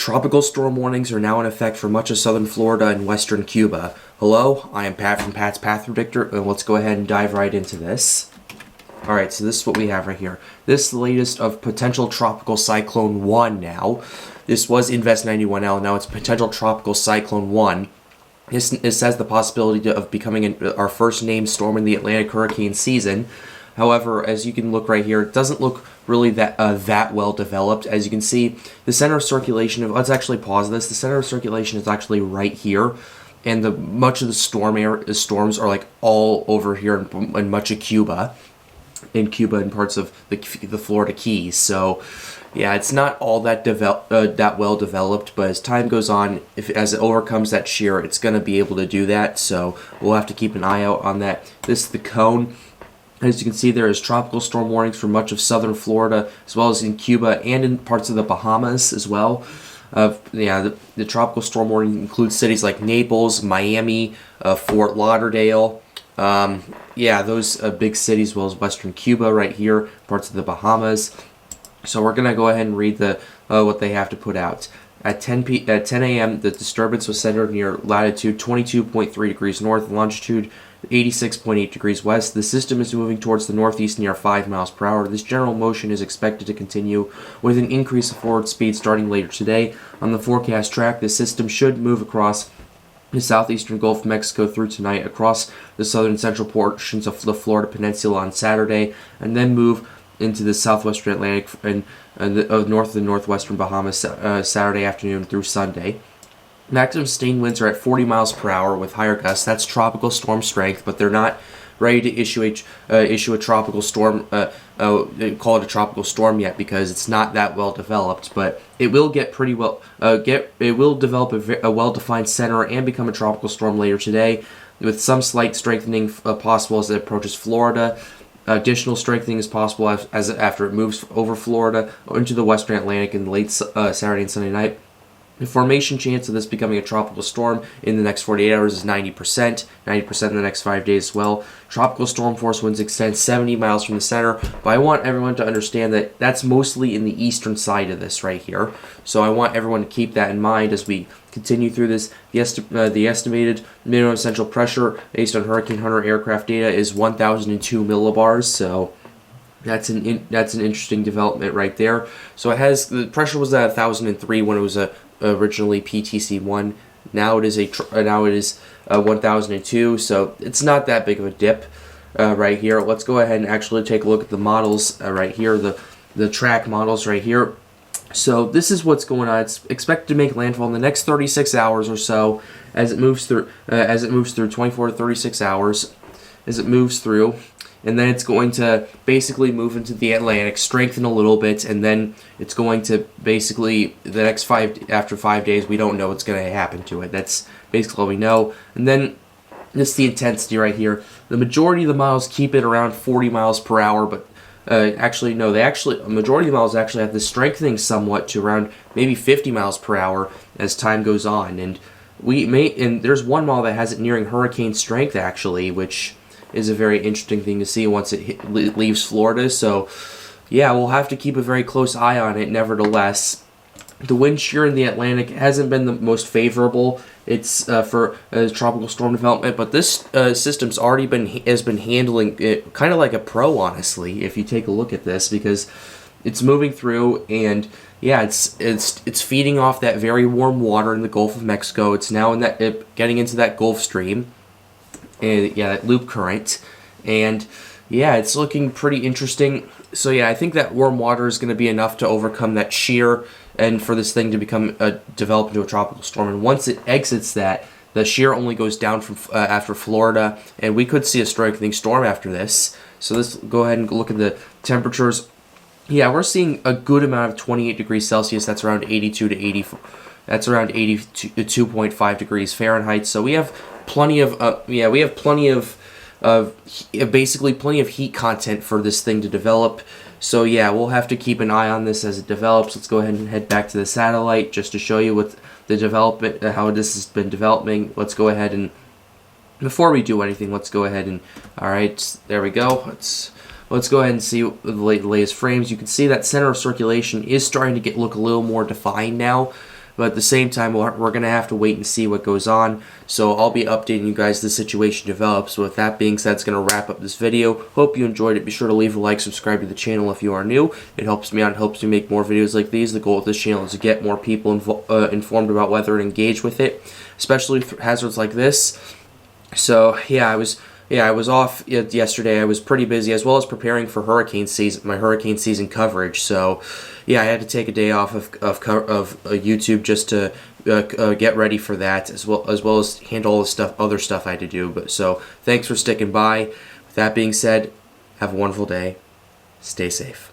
Tropical storm warnings are now in effect for much of southern Florida and western Cuba. Hello, I am Pat from Pat's Path Predictor, and let's go ahead and dive right into this. Alright, so this is what we have right here. This is the latest of potential Tropical Cyclone One now. This was Invest 91L, now it's potential Tropical Cyclone One. This has the possibility of becoming our first named storm in the Atlantic hurricane season. However, as you can look right here, it doesn't look really that well developed. As you can see, the center of circulation, let's actually pause this, the center of circulation is actually right here, and much of the storms are like all over here in much of Cuba, and parts of the Florida Keys. So yeah, it's not all that well developed, but as time goes on, as it overcomes that shear, it's going to be able to do that. So we'll have to keep an eye out on that. This is the cone. As you can see, there is tropical storm warnings for much of southern Florida, as well as in Cuba and in parts of the Bahamas as well. The tropical storm warning includes cities like Naples, Miami, Fort Lauderdale. Those big cities, as well as western Cuba right here, parts of the Bahamas. So we're going to go ahead and read what they have to put out. At 10 a.m., the disturbance was centered near latitude 22.3 degrees north, longitude 86.8 degrees west. The system is moving towards the northeast near 5 miles per hour. This general motion is expected to continue with an increase of forward speed starting later today. On the forecast track, the system should move across the southeastern Gulf of Mexico through tonight, across the southern central portions of the Florida Peninsula on Saturday, and then move into the southwestern Atlantic and north of the northwestern Bahamas Saturday afternoon through Sunday. Maximum sustained winds are at 40 miles per hour with higher gusts. That's tropical storm strength, but they're not ready to issue a tropical storm, call it a tropical storm yet, because it's not that well developed. But it will get pretty well. It will develop a well-defined center and become a tropical storm later today, with some slight strengthening possible as it approaches Florida. Additional strengthening is possible as after it moves over Florida into the western Atlantic in late Saturday and Sunday night. The formation chance of this becoming a tropical storm in the next 48 hours is 90%, 90% in the next 5 days as well. Tropical storm force winds extend 70 miles from the center, but I want everyone to understand that that's mostly in the eastern side of this right here. So I want everyone to keep that in mind as we continue through this. The estimated minimum central pressure based on Hurricane Hunter aircraft data is 1,002 millibars, so that's an interesting development right there. So the pressure was at 1,003 when it was originally PTC1. Now it is 1,002. So it's not that big of a dip right here. Let's go ahead and actually take a look at the models right here, the track models right here. So this is what's going on. It's expected to make landfall in the next 36 hours or so as it moves through 24 to 36 hours as it moves through. And then it's going to basically move into the Atlantic, strengthen a little bit, and then it's going to basically, after 5 days, we don't know what's going to happen to it. That's basically all we know. And then this is the intensity right here. The majority of the models keep it around 40 miles per hour, but a majority of the models actually have this strengthening somewhat to around maybe 50 miles per hour as time goes on. And there's one model that has it nearing hurricane strength actually, which is a very interesting thing to see once it leaves Florida. So yeah, we'll have to keep a very close eye on it nevertheless. The wind shear in the Atlantic hasn't been the most favorable. It's for tropical storm development, but this system's already has been handling it kind of like a pro, honestly, if you take a look at this, because it's moving through, and yeah, it's feeding off that very warm water in the Gulf of Mexico. It's now getting into that Gulf Stream, and yeah, that loop current, and yeah, it's looking pretty interesting. So yeah, I think that warm water is going to be enough to overcome that shear and for this thing to develop into a tropical storm. And once it exits that, the shear only goes down from after Florida, and we could see a strengthening storm after this. So let's go ahead and look at the temperatures. Yeah, we're seeing a good amount of 28 degrees Celsius. That's around 82 to 84. That's around 82.5 degrees Fahrenheit. So we have plenty of basically plenty of heat content for this thing to develop. So yeah, we'll have to keep an eye on this as it develops. Let's go ahead and head back to the satellite just to show you what the development, how this has been developing. Let's go ahead and, before we do anything, let's go ahead and, alright, there we go. Let's go ahead and see the latest frames. You can see that center of circulation is starting to look a little more defined now. but at the same time, we're going to have to wait and see what goes on. So I'll be updating you guys as the situation develops. So with that being said, it's going to wrap up this video. Hope you enjoyed it. Be sure to leave a like, subscribe to the channel if you are new. It helps me out. It helps me make more videos like these. The goal of this channel is to get more people informed about weather and engage with it, especially hazards like this. So yeah, I was off yesterday. I was pretty busy, as well as preparing for hurricane season, my hurricane season coverage. So yeah, I had to take a day off of YouTube just to get ready for that, as well as handle all the other stuff I had to do. But so thanks for sticking by. With that being said, have a wonderful day. Stay safe.